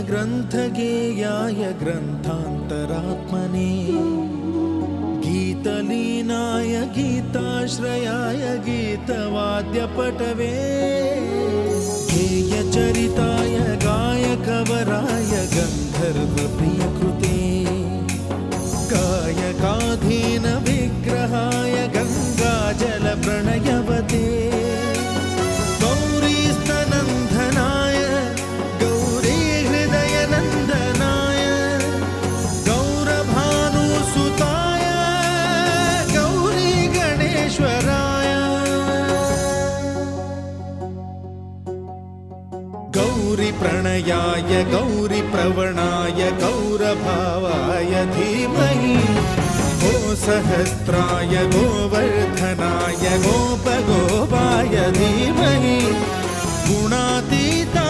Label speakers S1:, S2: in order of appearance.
S1: ग्रन्थगेयाय ग्रन्थान्तरात्मने गीतलीनाय गीताश्रयाय गीतवाद्यपटवे गेयचरिताय गायकवराय गन्धर्वप्रियकृते गायकाधीन विग्रहाय गङ्गाजलप्रणयवते गौरीस्तनन्दनाय गौरीहृदयनन्दनाय गौरभानुसुताय गौरीगणेश्वराय गौरीप्रणयाय गौरीप्रवणाय गौरभावाय धीमहि गोसहस्राय गोवर्धनाय गोपगोपाय धीमहि गुणातीताय